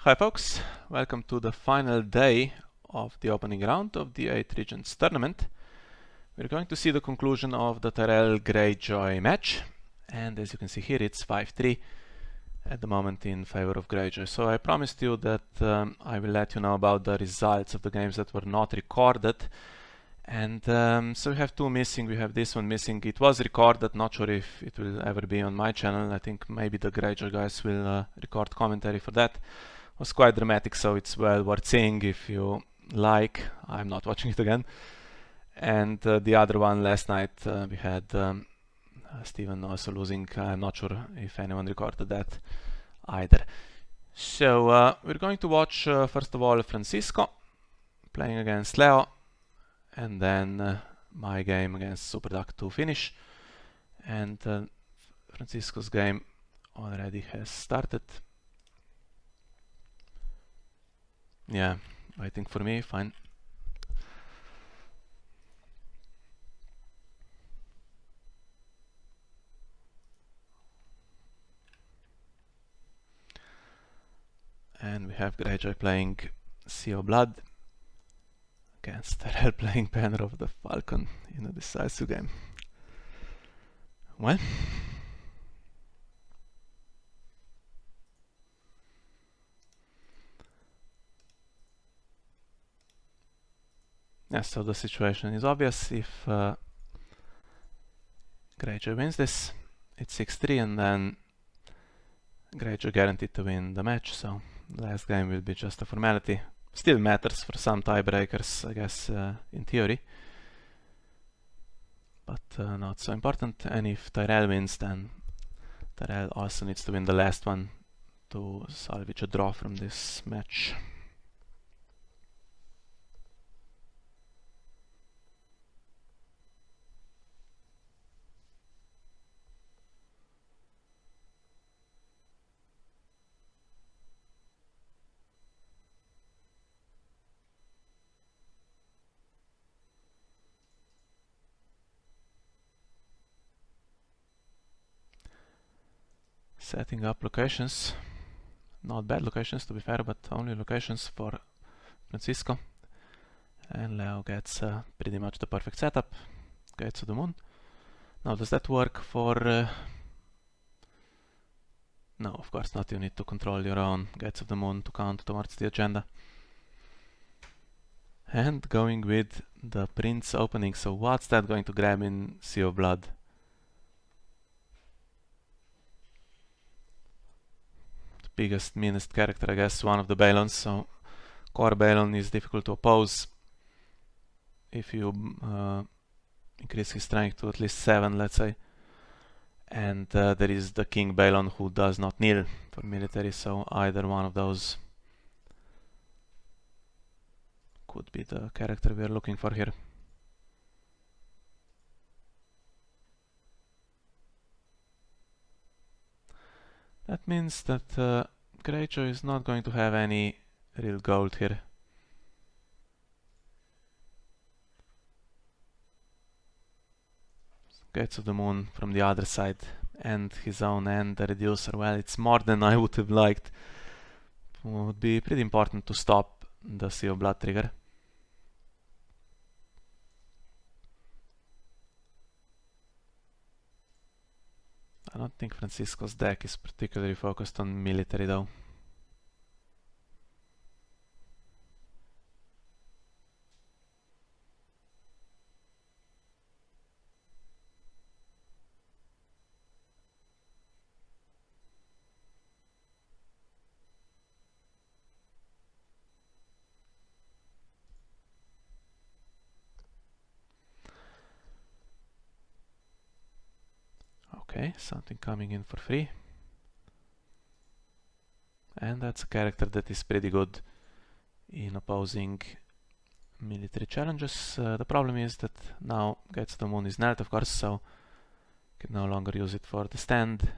Hi folks, welcome to the final day of the opening round of the 8 Regents tournament. We're going to see the conclusion of the Tyrell Greyjoy match, and as you can see here it's 5-3 at the moment in favor of Greyjoy. So I promised you that I will let you know about the results of the games that were not recorded, and so we have two missing. We have this one missing. It was recorded, not sure if it will ever be on my channel. I think maybe the Greyjoy guys will record commentary for that. It was quite dramatic, so it's well worth seeing if you like. I'm not watching it again. And the other one last night we had Steven also losing. I'm not sure if anyone recorded that either. So we're going to watch first of all Francisco playing against Leo, and then my game against Superduck to finish. And Francisco's game already has started. Yeah, waiting for me, fine. And we have Greyjoy playing Sea of Blood against Tyrell playing Banner of the Falcon in a decisive game. Well, yeah, so the situation is obvious. If Greyjoy wins this, it's 6-3, and then Greyjoy guaranteed to win the match, so the last game will be just a formality. Still matters for some tiebreakers, I guess, in theory, but not so important. And if Tyrell wins, then Tyrell also needs to win the last one to salvage a draw from this match. Setting up locations, not bad locations to be fair, but only locations for Francisco. And Leo gets pretty much the perfect setup. Gates of the Moon. Now does that work for... No, of course not. You need to control your own Gates of the Moon to count towards the agenda. And going with the Prince opening, so what's that going to grab in Sea of Blood? The biggest, meanest character, I guess, one of the Balons, so core Balon is difficult to oppose. If you increase his strength to at least 7, let's say. And there is the King Balon who does not kneel for military, so either one of those could be the character we are looking for here. That means that Greyjoy is not going to have any real gold here. Gates of the Moon from the other side, and his own, and the reducer. Well, it's more than I would have liked. It would be pretty important to stop the Sea of Blood trigger. I don't think Francisco's deck is particularly focused on military though. Okay, something coming in for free. And that's a character that is pretty good in opposing military challenges. The problem is that now Gates of the Moon is knelt, of course, so can no longer use it for the stand.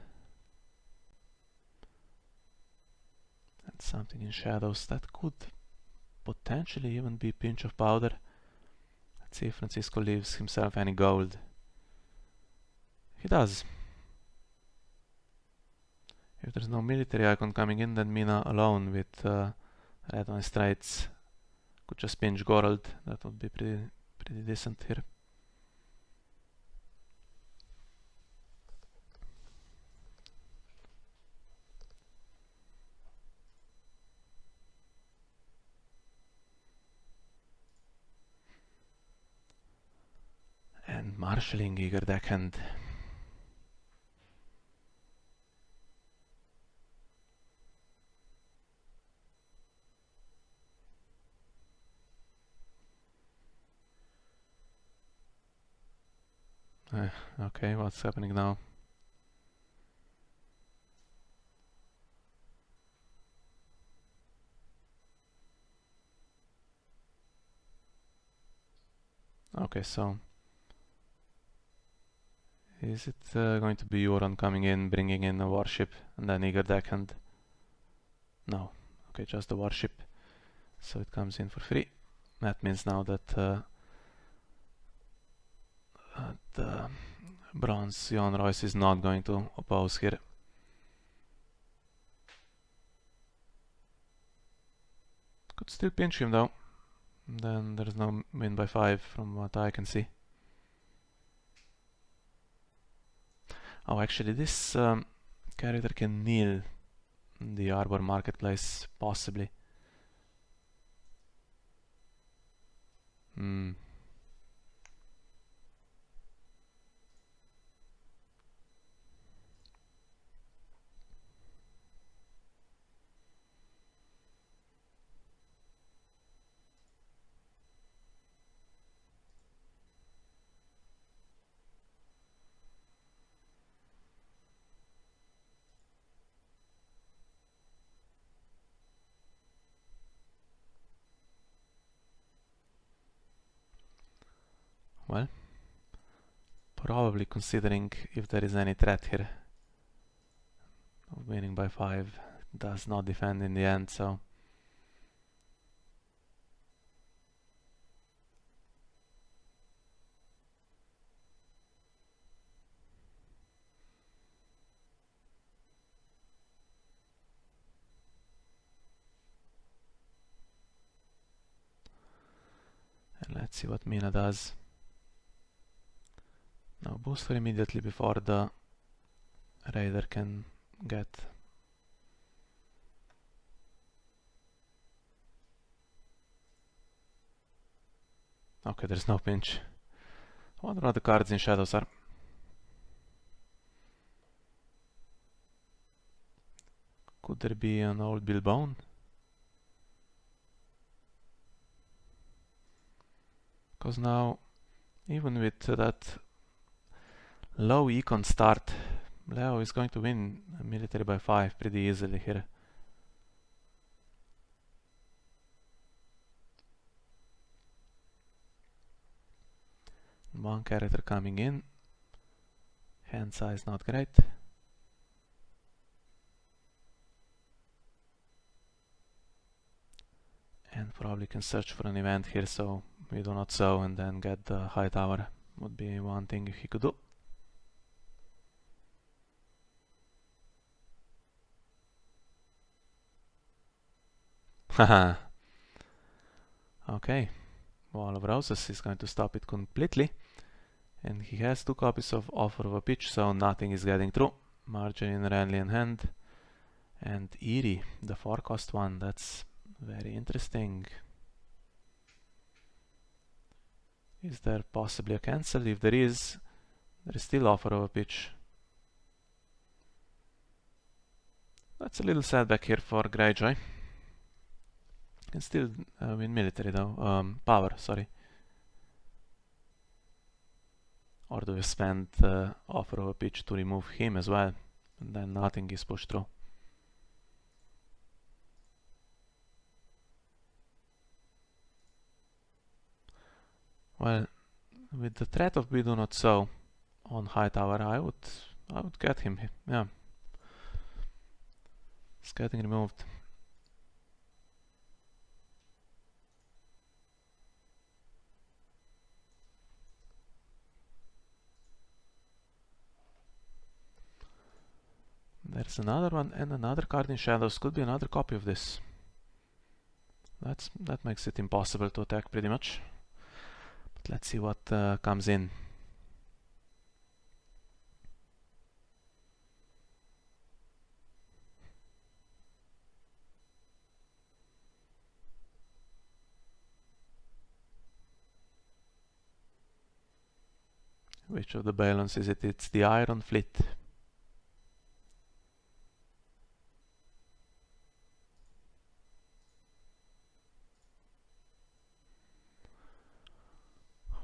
And something in shadows that could potentially even be pinch of powder. Let's see if Francisco leaves himself any gold. He does. If there's no military icon coming in, then Mina alone with red on straits could just pinch Gorald. That would be pretty decent here. And marshalling eager deckhand. Okay, what's happening now? Okay, so is it going to be Euron coming in, bringing in a warship, and then eager deckhand? No. Okay, just the warship. So it comes in for free. That means now that the bronze Jon Royce is not going to oppose here. Could still pinch him though. Then there's no win by 5 from what I can see. Oh, actually this character can kneel in the Arbor Marketplace, possibly. Well, probably considering if there is any threat here of winning by 5, does not defend in the end, so and let's see what Mina does. Now booster immediately before the raider can get. Okay, there's no pinch. I wonder what the cards in shadows are. Could there be an old Bilbone? Because now, even with that low econ start, Leo is going to win a military by 5 pretty easily here. One character coming in. Hand size not great. And probably can search for an event here, so we do not sow and then get the high tower. Would be one thing he could do. Haha. Okay. Wall of Roses is going to stop it completely. And he has 2 copies of Offer of a Pitch, so nothing is getting through. Margarine, Renly in hand. And Eerie, the 4-cost one. That's very interesting. Is there possibly a cancel? If there is still Offer of a Pitch. That's a little setback here for Greyjoy. Can still win military though. Power, sorry. Or do we spend Offer of a Pitch to remove him as well? And then nothing is pushed through. Well, with the threat of We Do Not Sow on high tower, I would get him. Yeah, it's getting removed. There's another one and another card in shadows. Could be another copy of this. That makes it impossible to attack pretty much. But let's see what comes in. Which of the balance is it? It's the Iron Fleet.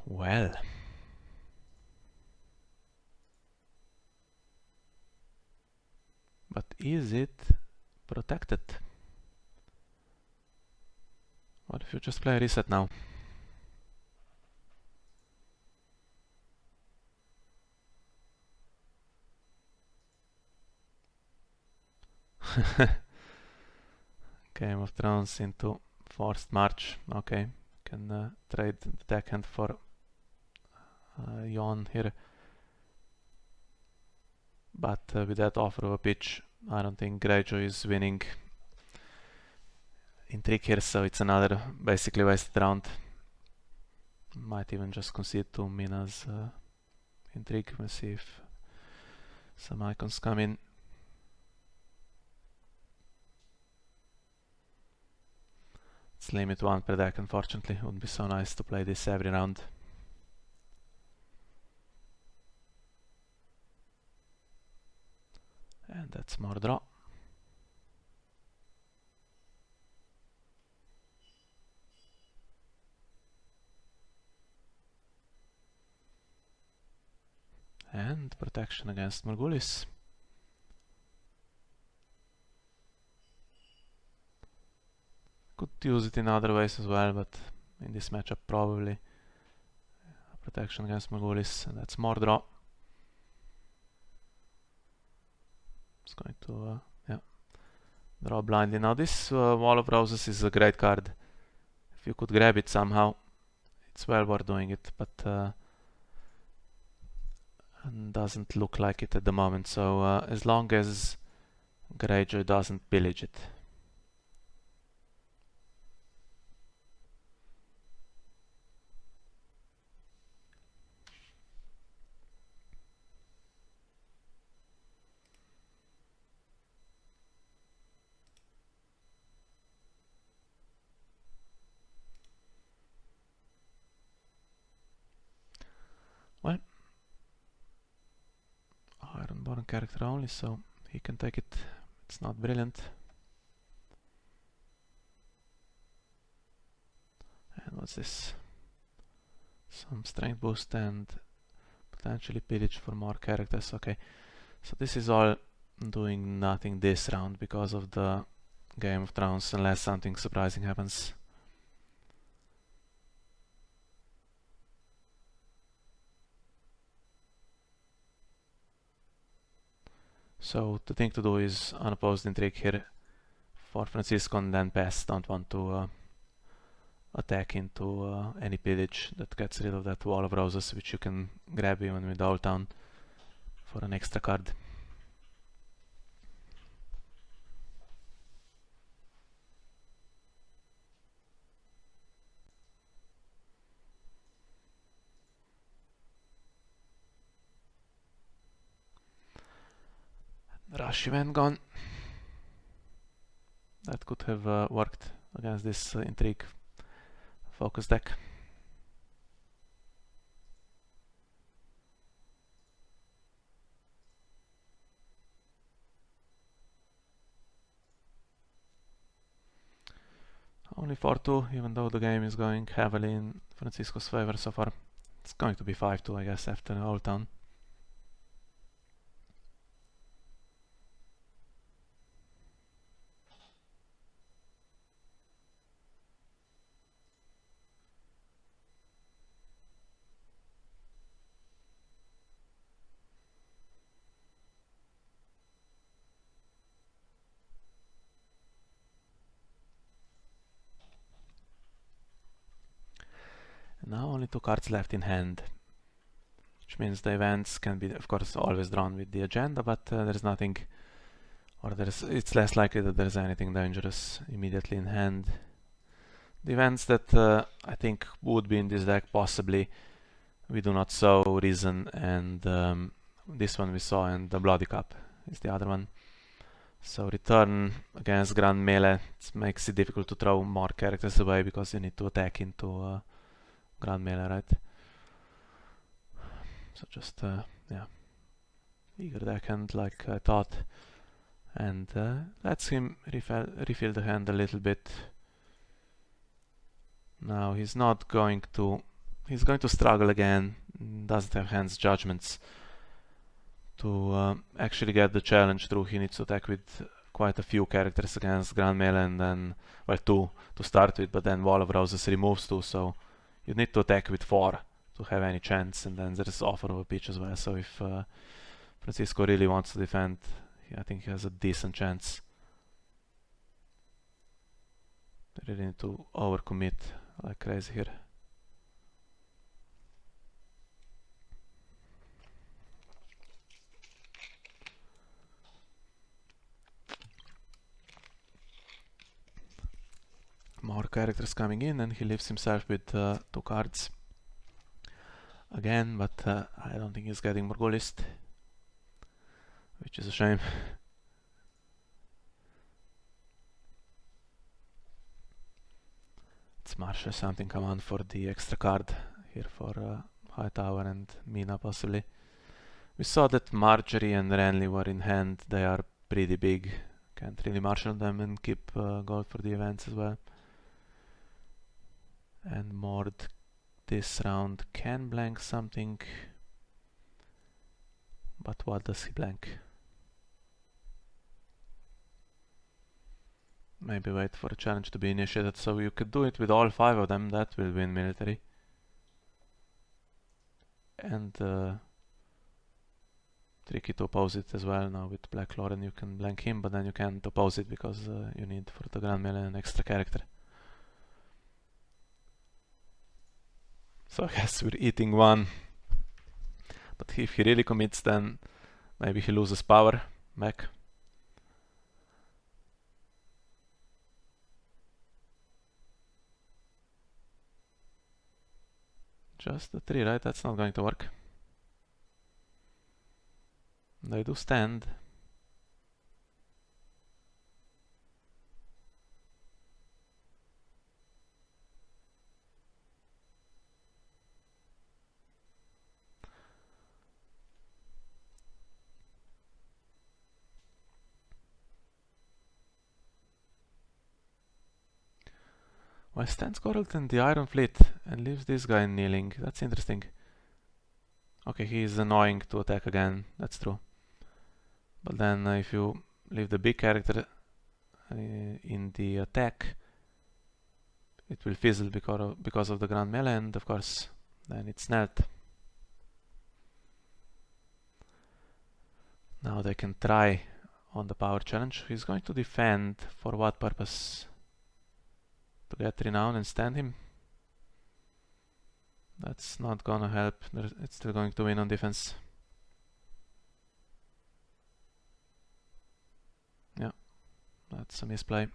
Well. But is it protected? What if you just play a reset now? Game of Thrones into Forced March. Okay, can trade the deckhand for Jon here. But with that offer of a pitch, I don't think Greyjoy is winning intrigue here, so it's another basically wasted round. Might even just concede to Mina's intrigue. We'll see if some icons come in. It's limit 1 per deck, unfortunately. It would be so nice to play this every round. And that's more draw. And protection against Morghulis. Could use it in other ways as well, but in this matchup probably protection against Morghulis, and that's more draw. It's going to draw blindly. Now this Wall of Roses is a great card. If you could grab it somehow, it's well worth doing it, but doesn't look like it at the moment. So as long as Greyjoy doesn't pillage it. Well, Ironborn character only, so he can take it. It's not brilliant. And what's this? Some strength boost and potentially pillage for more characters. Okay, so this is all doing nothing this round because of the Game of Thrones, unless something surprising happens. So the thing to do is unopposed intrigue here for Francisco and then pass. Don't want to attack into any pillage that gets rid of that Wall of Roses, which you can grab even with Old Town for an extra card. Rush event gone. That could have worked against this intrigue focus deck. Only 4-2, even though the game is going heavily in Francisco's favor so far. It's going to be 5-2, I guess, after Old Town. Now only 2 cards left in hand, which means the events can be, of course, always drawn with the agenda, but there's nothing or it's less likely that there's anything dangerous immediately in hand. The events that I think would be in this deck, possibly we do not sow, Reason, and this one we saw, and the Bloody Cup is the other one. So return against Grand Melee, it makes it difficult to throw more characters away because you need to attack into Grand Melee, right? So just, yeah, eager deckhand like I thought. And lets him refill the hand a little bit. Now he's going to struggle again, doesn't have hands judgments. To actually get the challenge through, he needs to attack with quite a few characters against Grand Melee, and then, well, 2 to start with, but then Wall of Roses removes 2, so you need to attack with 4 to have any chance, and then there's Offer of a Pitch as well, so if Francisco really wants to defend, I think he has a decent chance. They really need to overcommit like crazy here. More characters coming in, and he leaves himself with 2 cards again, but I don't think he's getting more goal list, which is a shame. Let's marshal something command for the extra card here for Hightower and Mina possibly. We saw that Marjorie and Renly were in hand, they are pretty big, can't really marshal them and keep gold for the events as well. And Mord this round can blank something, but what does he blank? Maybe wait for a challenge to be initiated, so you could do it with all 5 of them, that will win military. And tricky to oppose it as well. Now with Black Lauren you can blank him, but then you can't oppose it because you need for the Grand Melee an extra character. So I guess we're eating 1. But if he really commits, then maybe he loses power back. Just the 3, right? That's not going to work. They do stand. Well, stands Coralt in the Iron Fleet and leaves this guy kneeling. That's interesting. Okay, he is annoying to attack again, that's true. But then if you leave the big character in the attack, it will fizzle because of the Grand Melee, and of course then it's knelt. Now they can try on the power challenge. He's going to defend. For what purpose? To get renown and stand him? That's not gonna help. It's still going to win on defense. Yeah, that's a misplay.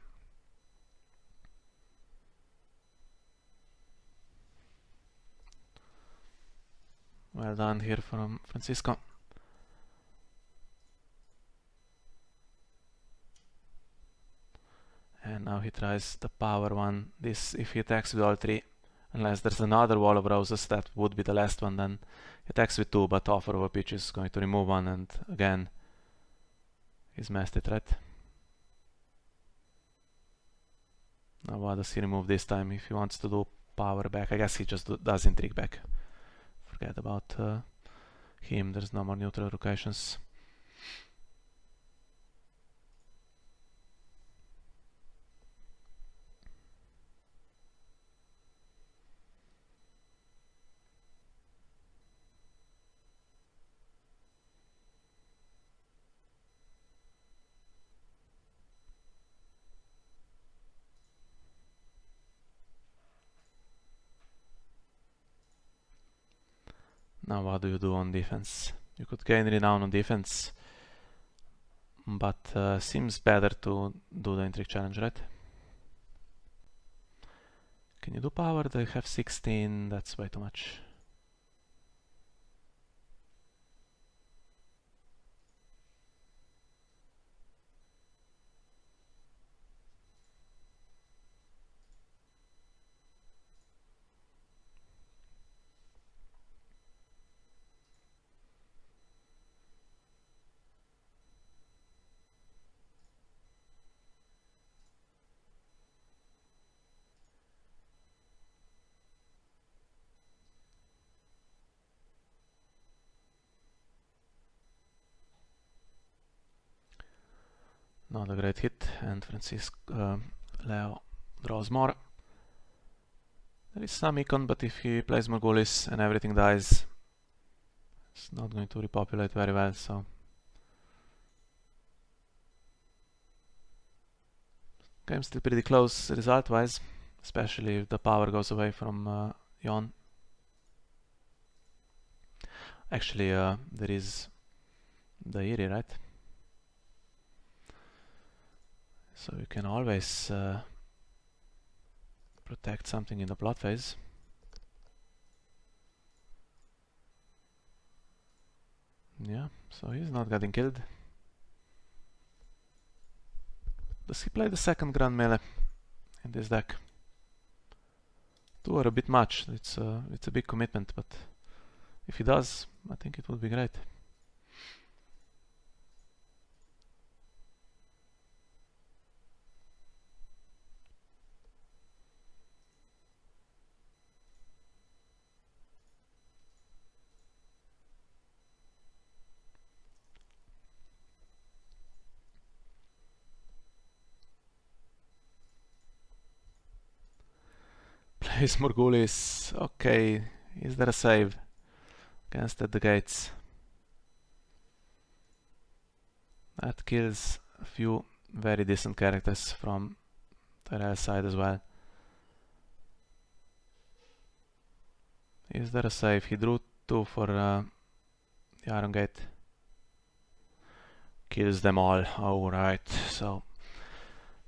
Well done here from Francisco. And now he tries the power one. This, if he attacks with all 3, unless there's another Wall of Roses, that would be the last one, then he attacks with 2, but Offer of a Pitch is going to remove 1, and again he's messed it, right? Now what does he remove this time? If he wants to do power back, I guess he just does intrigue back. Forget about him, there's no more neutral locations. Now what do you do on defense? You could gain renown on defense. but seems better to do the intrigue challenge, right? Can you do power? They have 16, that's way too much. Not a great hit, and Leo draws more. There is some econ, but if he plays Morghulis and everything dies, it's not going to repopulate very well, so... Game's still pretty close result-wise, especially if the power goes away from Jon. Actually, there is the Eyrie, right? So you can always protect something in the plot phase. Yeah, so he's not getting killed. Does he play the second Grand Melee in this deck? Two are a bit much, it's a big commitment, but if he does, I think it would be great. Plays Morghulis. Okay, is there a save against at the gates? That kills a few very decent characters from Tyrell's side as well. Is there a save? He drew 2 for the Iron Gate. Kills them all. Alright, so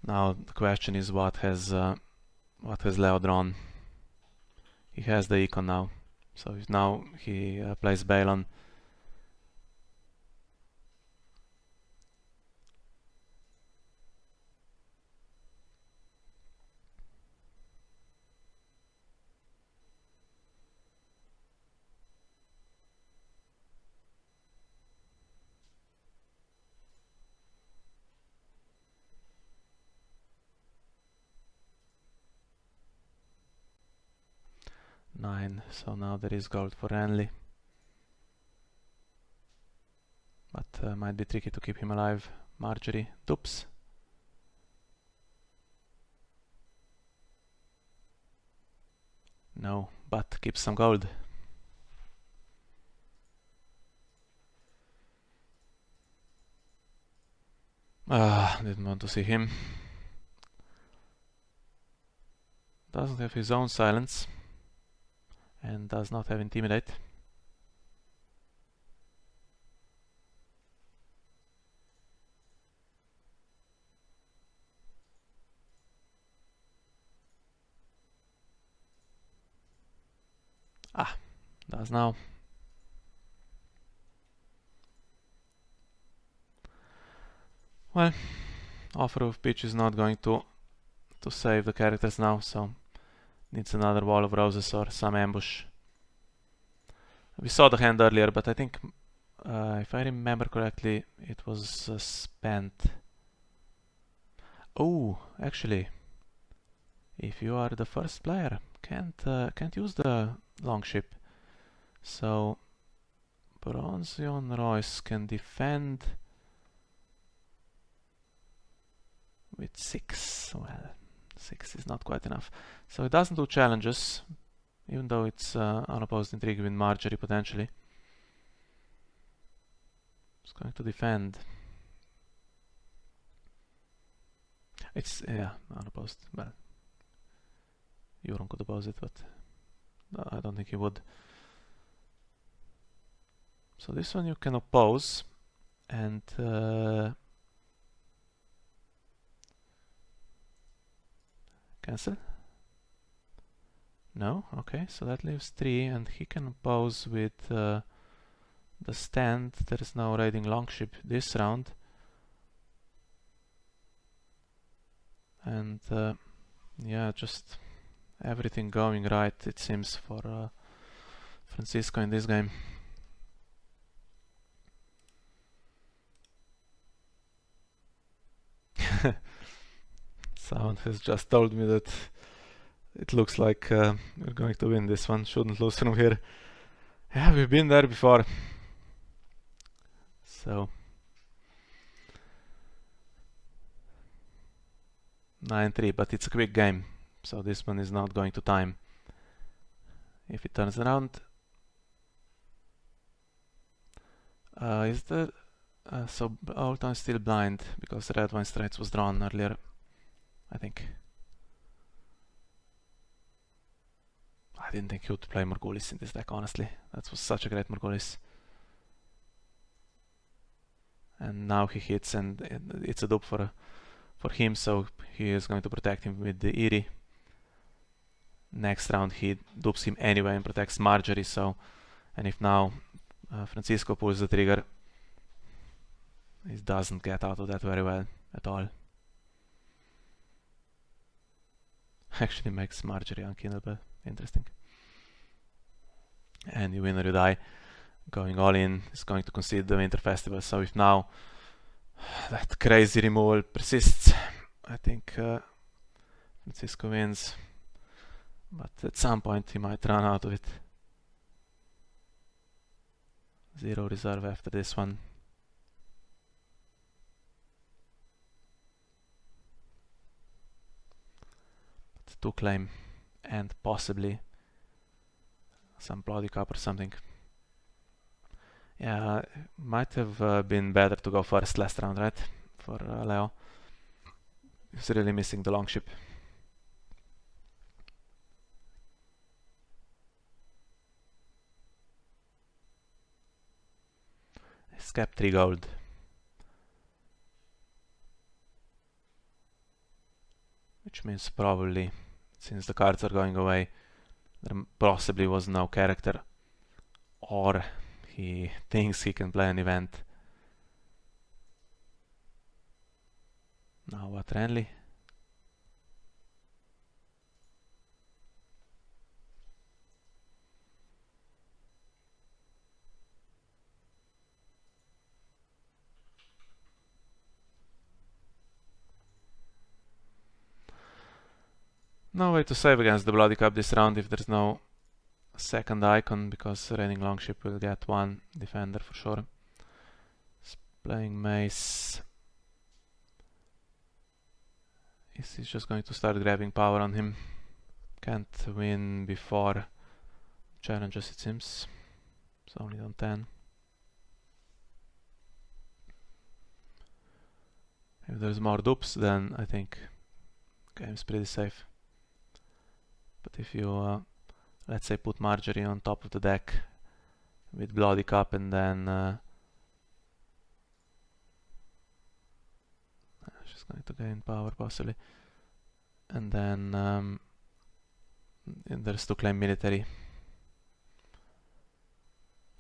now the question is what has Leo drawn? He has the econ now, so if now he plays Balon. Nine, so now there is gold for Renly. But might be tricky to keep him alive. Marjorie, dupes. No, but keeps some gold. Didn't want to see him. Doesn't have his own silence. And does not have Intimidate. Does now. Well, Offer of Pitch is not going to save the characters now, so needs another Wall of Roses or some ambush. We saw the hand earlier, but I think, if I remember correctly, it was spent. Oh, actually, if you are the first player, can't use the Longship. So Bronzion Royce can defend with 6. Well, 6 is not quite enough. So it doesn't do challenges, even though it's unopposed intrigue with Marjorie potentially. It's going to defend. It's, yeah, unopposed. Well, Euron could oppose it, but I don't think he would. So this one you can oppose, and Cancel? No? Okay, so that leaves 3, and he can oppose with the stand. There is no raiding longship this round. And yeah, just everything going right, it seems, for Francisco in this game. Someone has just told me that it looks like we're going to win this one. Shouldn't lose from here. Yeah, we've been there before. So 9-3, but it's a quick game, so this one is not going to time. If it turns around, is the so Old Town is still blind because the Red Wine Straits was drawn earlier, I think. I didn't think he would play Morghulis in this deck, honestly. That was such a great Morghulis. And now he hits, and it's a dupe for him, so he is going to protect him with the Eerie. Next round he dupes him anyway and protects Marjorie, so... And if now Francisco pulls the trigger, he doesn't get out of that very well at all. Actually makes Marjorie unkillable. Interesting. And you win or you die. Going all in is going to concede the Winter Festival, so if now that crazy removal persists, I think Francisco wins. But at some point he might run out of it. 0 reserve after this one. But 2 claim and possibly some Bloody Cup or something. Yeah, might have been better to go first last round, right? For Leo. He's really missing the longship. He's kept 3 gold. Which means probably, since the cards are going away, there possibly was no character. Or he thinks he can play an event. Now what, Renly? No way to save against the Bloody Cup this round if there's no second icon, because Reigning Longship will get 1 defender for sure. He's playing Mace. He's just going to start grabbing power on him. Can't win before challenges, it seems. It's only on 10. If there's more dupes, then I think game's pretty safe. But if you, let's say, put Marjorie on top of the deck with Bloody Cup, and then she's going to gain power possibly, and then and there's to claim military.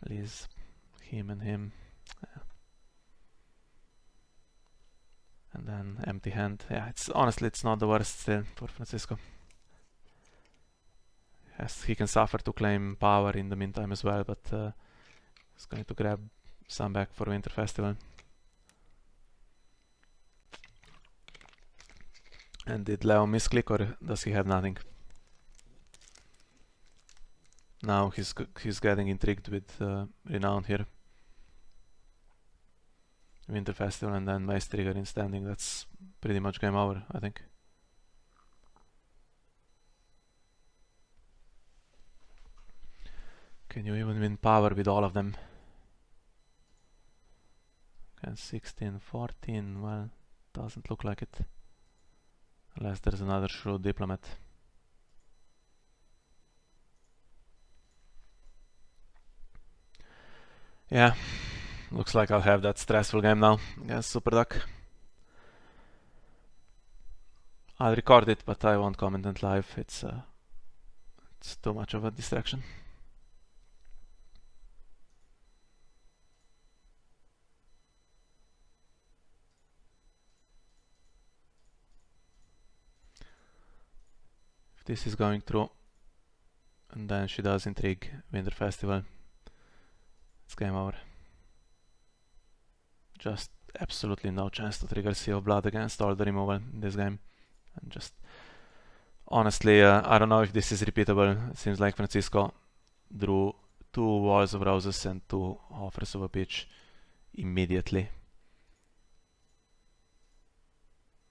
Leaves him and him. Yeah. And then empty hand. Yeah, it's honestly it's not the worst still for Francisco. Yes, he can suffer to claim power in the meantime as well, but he's going to grab some back for Winter Festival. And did Leo misclick, or does he have nothing? Now he's getting intrigued with Renown here. Winter Festival and then Mace trigger in standing. That's pretty much game over, I think. Can you even win power with all of them? And 16, 14, well, doesn't look like it. Unless there's another shrewd diplomat. Yeah, looks like I'll have that stressful game now against Super Duck. I'll record it, but I won't comment it live. It's too much of a distraction. If this is going through, and then she does intrigue Winter Festival, it's game over. Just absolutely no chance to trigger Sea of Blood against all the removal in this game. And just honestly, I don't know if this is repeatable. It seems like Francisco drew 2 Walls of Roses and 2 Offers of a Pitch immediately.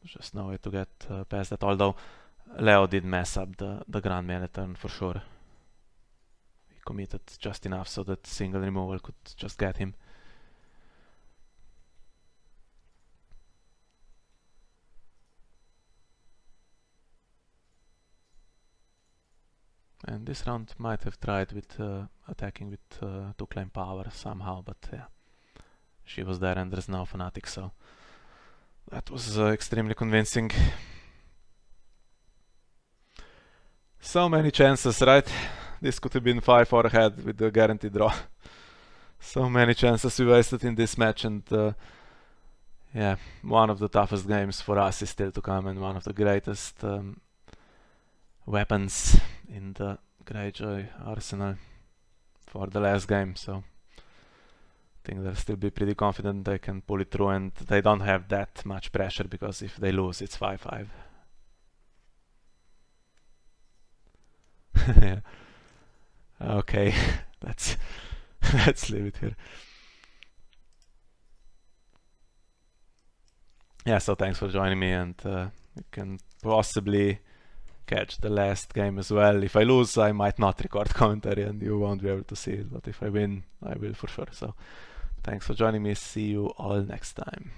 There's just no way to get past that, although Leo did mess up the Grand Melee turn for sure. He committed just enough so that single removal could just get him. And this round might have tried with attacking with 2 claim power somehow, but yeah, she was there and there's no Fanatic, so that was extremely convincing. So many chances, right? This could have been 5-4 ahead with the guaranteed draw. So many chances we wasted in this match, and yeah, one of the toughest games for us is still to come, and one of the greatest weapons in the Greyjoy arsenal for the last game, so I think they'll still be pretty confident they can pull it through, and they don't have that much pressure because if they lose it's 5-5. Yeah. Okay, let's leave it here. Yeah, so thanks for joining me, and you can possibly catch the last game as well. If I lose, I might not record commentary and you won't be able to see it, but if I win, I will for sure. So thanks for joining me. See you all next time.